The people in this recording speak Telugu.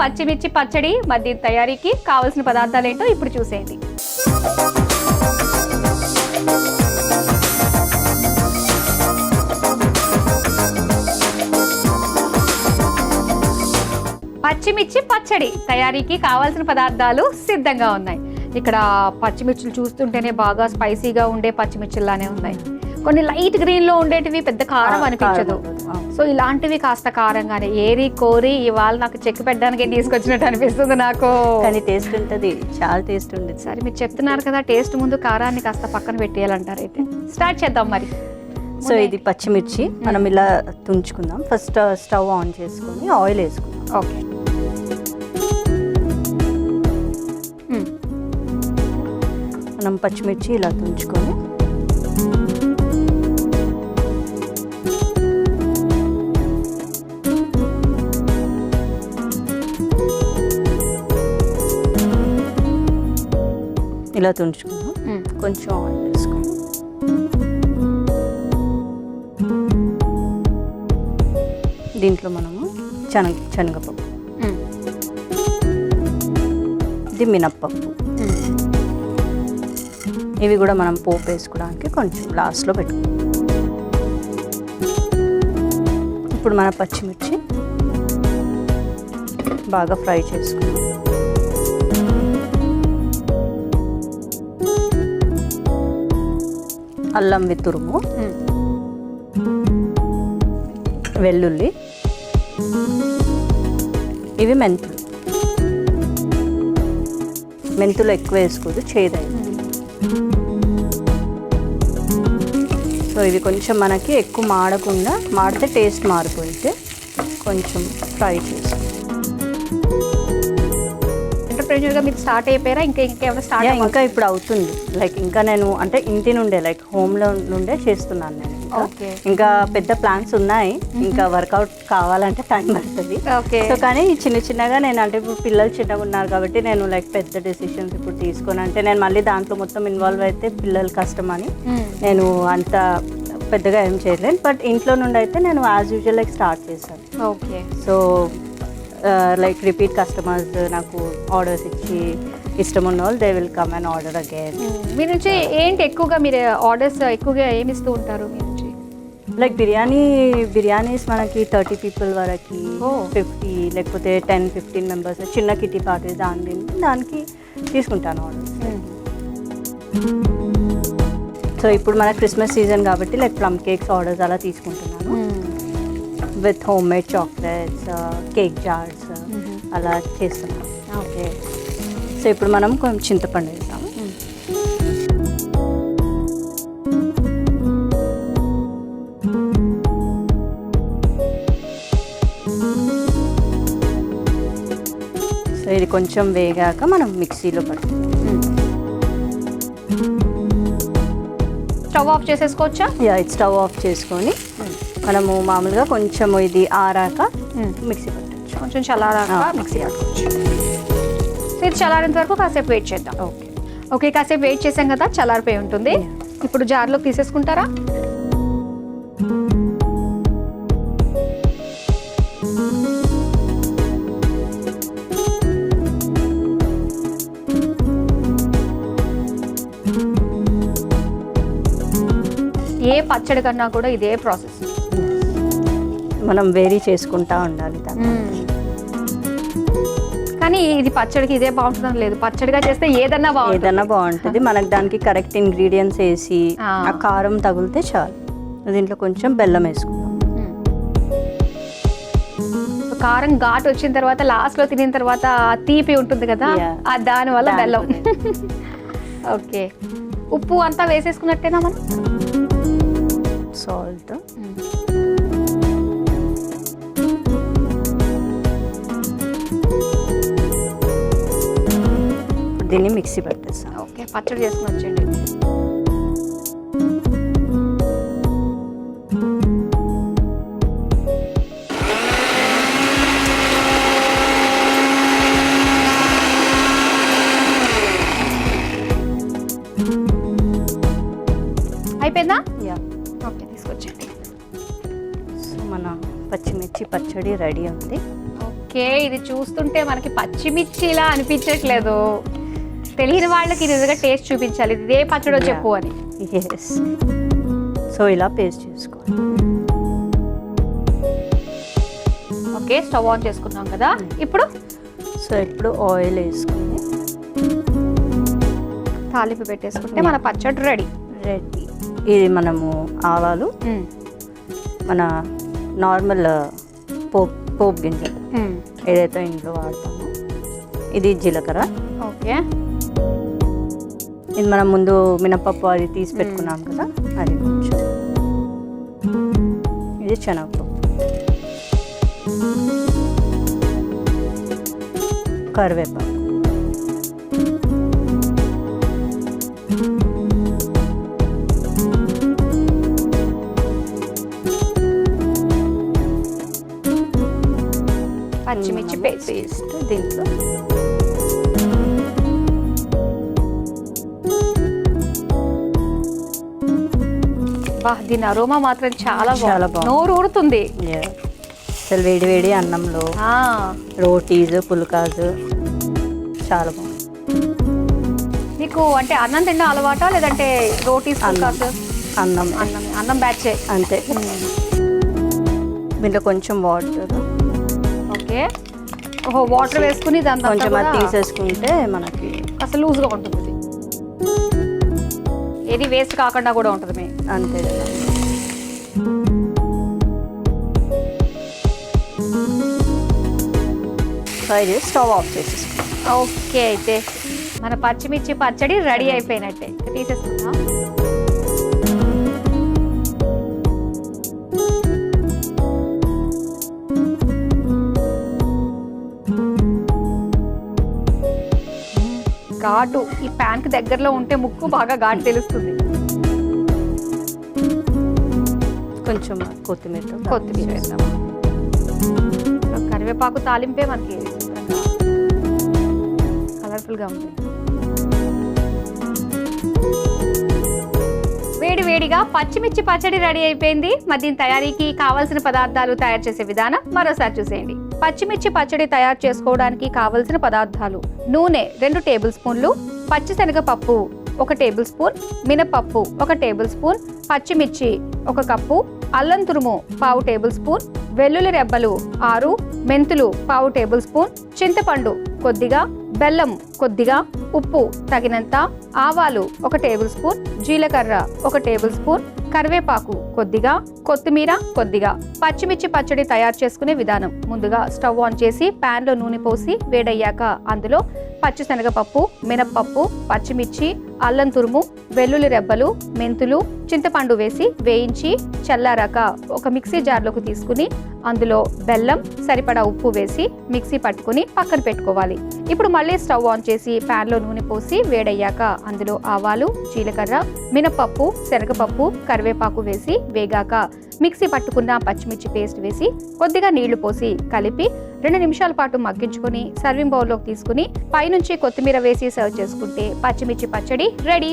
పచ్చిమిర్చి పచ్చడి మరి దీని తయారీకి కావాల్సిన పదార్థాలు ఏంటో ఇప్పుడు చూసేయండి. పచ్చిమిర్చి పచ్చడి తయారీకి కావాల్సిన పదార్థాలు సిద్ధంగా ఉన్నాయి. ఇక్కడ పచ్చిమిర్చులు చూస్తుంటేనే బాగా స్పైసీగా ఉండే పచ్చిమిర్చిలానే ఉన్నాయి. కొన్ని లైట్ గ్రీన్ లో ఉండేటివి పెద్ద కారం అనిపించదు. సో ఇలాంటివి కాస్త కారంగానే ఏరి కోరి ఇవాళ నాకు చెక్కి పెట్టడానికి తీసుకొచ్చినట్టు అనిపిస్తుంది నాకు. కానీ టేస్ట్ ఉంటుంది, చాలా టేస్ట్ ఉంటుంది. సరే మీరు చెప్తున్నారు కదా, టేస్ట్ ముందు కారాన్ని కాస్త పక్కన పెట్టేయాలంటారు. అయితే స్టార్ట్ చేద్దాం మరి. సో ఇది పచ్చిమిర్చి మనం ఇలా తుంచుకుందాం. ఫస్ట్ స్టవ్ ఆన్ చేసుకొని ఆయిల్ వేసుకుందాం. ఓకే, మనం పచ్చిమిర్చి ఇలా తుంచుకొని ఇలా తుంచుకుందాం. కొంచెం ఆయిల్ వేసుకుందాం. దీంట్లో మనము శనగపప్పు, ఇది మినప్పప్పు, ఇవి కూడా మనం పోపు వేసుకోవడానికి కొంచెం లాస్ట్లో పెట్టుకుందాం. ఇప్పుడు మన పచ్చిమిర్చి బాగా ఫ్రై చేసుకుందాం. అల్లం వితురుము, వెల్లుల్లి, ఇవి మెంతులు ఎక్కువ వేసుకోదు, చేదు. సో ఇవి కొంచెం మనకి ఎక్కువ మాడితే టేస్ట్ మారిపోయితే కొంచెం ఫ్రై చేసుకో. ఎంటర్‌ప్రెన్యూర్‌గా మీరు స్టార్ట్ అయిపోయారా? ఇంకేమైనా స్టార్ట్? ఇంకా ఇప్పుడు అవుతుంది. లైక్ ఇంకా నేను అంటే ఇంటి నుండే లైక్ హోమ్లో నుండే చేస్తున్నాను నేను. ఇంకా పెద్ద ప్లాన్స్ ఉన్నాయి, ఇంకా వర్కౌట్ కావాలంటే టైం పడుతుంది. సో కానీ చిన్నగా నేను అంటే ఇప్పుడు పిల్లలు చిన్నగా ఉన్నారు కాబట్టి నేను లైక్ పెద్ద డెసిషన్స్ ఇప్పుడు తీసుకొని అంటే నేను మళ్ళీ దాంట్లో మొత్తం ఇన్వాల్వ్ అయితే పిల్లలు కష్టమని నేను అంత పెద్దగా ఏం చేయలేను. బట్ ఇంట్లో నుండి అయితే నేను యాజ్ యూజువల్ లైక్ స్టార్ట్ చేశాను. Okay, so like repeat customers నాకు ఆర్డర్స్ ఇచ్చి ఇష్టం ఉన్న వాళ్ళు they will come and order again. మీ నుంచి ఏంటి ఎక్కువగా మీరు ఆర్డర్స్ ఎక్కువగా ఏమి ఇస్తూ ఉంటారు మీ నుంచి? లైక్ బిర్యానీస్ మనకి 30 people వరకు, 50 లేకపోతే 10-15 members చిన్న కిటీ పార్టీ దానికి తీసుకుంటాను ఆర్డర్స్. సో ఇప్పుడు మన క్రిస్మస్ సీజన్ కాబట్టి లైక్ ప్లమ్ కేక్స్ ఆర్డర్స్ అలా తీసుకుంటున్నాను. With home made chocolates, cake jars అలా చేస్తున్నాం. ఓకే, సో ఇప్పుడు మనం కొంచెం చింతపండు వేస్తాము. సో ఇది కొంచెం వేగాక మనం మిక్సీలో పడుతుంది. స్టవ్ ఆఫ్ చేసేసుకోవచ్చా? ఇది స్టవ్ ఆఫ్ చేసుకొని మనము మామూలుగా కొంచెం ఇది ఆరాక మిక్సీ పట్టచ్చు, కొంచెం చల్లారాక మిక్సీ పట్టుకోవచ్చు. సో ఇది చల్లారేంత వరకు కాసేపు వెయిట్ చేద్దాం. ఓకే, కాసేపు వెయిట్ చేసాం కదా, చల్లారిపోయి ఉంటుంది. ఇప్పుడు జార్లోకి తీసేసుకుంటారా? ఏ పచ్చడి కన్నా కూడా ఇదే ప్రాసెస్, మనం వేరీ చేసుకుంటా ఉండాలి. కానీ ఇది పచ్చడికి ఇదే బాగుంటుందని లేదు, పచ్చడిగా చేస్తే ఏదన్నా బాగుంటుంది. మనకు దానికి కరెక్ట్ ఇంగ్రీడియంట్స్ వేసి ఆ కారం తగిలితే చాలు. దీంట్లో కొంచెం బెల్లం వేసుకుందాం. కారం ఘాటు వచ్చిన తర్వాత లాస్ట్ లో తినిన తర్వాత తీపి ఉంటుంది కదా, దాని వల్ల బెల్లం. ఓకే, ఉప్పు అంతా వేసేసుకున్నట్టేనా మనం? సాల్ట్, దీన్ని మిక్సీ పెట్టేస్తాం. ఓకే, పచ్చడి చేసుకుని వచ్చేయండి. అయిపోయిందా? ఓకే, తీసుకొచ్చేయండి. సో మన పచ్చిమిర్చి పచ్చడి రెడీ ఉంది. ఓకే, ఇది చూస్తుంటే మనకి పచ్చిమిర్చిలా అనిపించట్లేదు. తెలియని వాళ్ళకి నిజంగా టేస్ట్ చూపించాలి, ఇదే పచ్చడో చెప్పు అని. ఎస్, సో ఇలా పేస్ట్ చేసుకోవాలి. ఓకే, స్టవ్ ఆన్ చేసుకున్నాం కదా. ఇప్పుడు ఆయిల్ వేసుకొని తాలింపు పెట్టేసుకుంటే మన పచ్చడి రెడీ. ఇది మనము ఆవాలు, మన నార్మల్ పోపు గింజలు ఏదైతే ఇంట్లో వాడతామో, ఇది జీలకర్ర. ఓకే, ఇది మనం ముందు మినపప్పు అది తీసి పెట్టుకున్నాం కదా, అది కొంచెం. ఇది శనగపప్పు, కరివేపాకు, పచ్చిమిర్చి పేస్ట్ దీంట్లో. దీని అరోమా మాత్రం చాలా బాగుంది, నోరు ఊరుతుంది. అసలు వేడి వేడి అన్నంలో రోటీస్, పుల్కాస్ చాలా బాగుంది. మీకు అంటే అన్నం తినడం అలవాటా లేదంటే రోటీస్? అన్నం బ్యాచ్ అంతే. దీంట్లో కొంచెం వాటర్. ఓకే, వాటర్ వేసుకుని దాని కొంచెం అది తీసేసుకుంటే మనకి అసలు లూజ్గా ఉంటుంది, ఏది వేస్ట్ కాకుండా కూడా ఉంటుంది. అంతే కదా. Stove off చేసేసుకుంటాం. ఓకే, అయితే మన పచ్చిమిర్చి పచ్చడి రెడీ అయిపోయినట్టే. తీసేసుకుందాం. ఘాటు ఈ ప్యాన్ కి దగ్గరలో ఉంటే ముక్కు బాగా ఘాటు తెలుస్తుంది. కొంచెం కొత్తిమీర వేద్దాం. కరివేపాకు తాలింపే మనకి కలర్ఫుల్ గా ఉంది. వేడి వేడిగా పచ్చిమిర్చి పచ్చడి రెడీ అయిపోయింది. మరి దీని తయారీకి కావాల్సిన పదార్థాలు, తయారు చేసే విధానం మరోసారి చూసేయండి. పచ్చిమిర్చి పచ్చడి తయారు చేసుకోవడానికి కావలసిన పదార్థాలు: నూనె 2 టేబుల్ స్పూన్లు, పచ్చిశనగపప్పు 1 టేబుల్ స్పూన్, మినపప్పు 1 టేబుల్ స్పూన్, పచ్చిమిర్చి 1 కప్పు, అల్లం తురుము 1/2 టేబుల్ స్పూన్, వెల్లుల్లి రెబ్బలు 6, మెంతులు 1/2 టేబుల్ స్పూన్, చింతపండు కొద్దిగా, బెల్లం కొద్దిగా, ఉప్పు తగినంత, ఆవాలు 1 టేబుల్ స్పూన్, జీలకర్ర 1 టేబుల్ స్పూన్, కరివేపాకు కొద్దిగా, కొత్తిమీర కొద్దిగా. పచ్చిమిర్చి పచ్చడి తయారు చేసుకునే విధానం: ముందుగా స్టవ్ ఆన్ చేసి ప్యాన్ లో నూనె పోసి వేడయ్యాక అందులో పచ్చిశనగపప్పు, మినప్పప్పు, పచ్చిమిర్చి, అల్లం తురుము, వెల్లుల్లి రెబ్బలు, మెంతులు, చింతపండు వేసి వేయించి చల్లారాక ఒక మిక్సీ జార్లోకి తీసుకుని అందులో బెల్లం, సరిపడా ఉప్పు వేసి మిక్సీ పట్టుకుని పక్కన పెట్టుకోవాలి. ఇప్పుడు మళ్ళీ స్టవ్ ఆన్ చేసి ప్యాన్ లో నూనె పోసి వేడయ్యాక అందులో ఆవాలు, జీలకర్ర, మినపప్పు, శనగపప్పు, కరివేపాకు వేసి వేగాక మిక్సీ పట్టుకున్న పచ్చిమిర్చి పేస్ట్ వేసి కొద్దిగా నీళ్లు పోసి కలిపి 2 నిమిషాల పాటు మగ్గించుకొని సర్వింగ్ బౌల్లోకి తీసుకుని పైనుంచి కొత్తిమీర వేసి సర్వ్ చేసుకుంటే పచ్చిమిర్చి పచ్చడి రెడీ.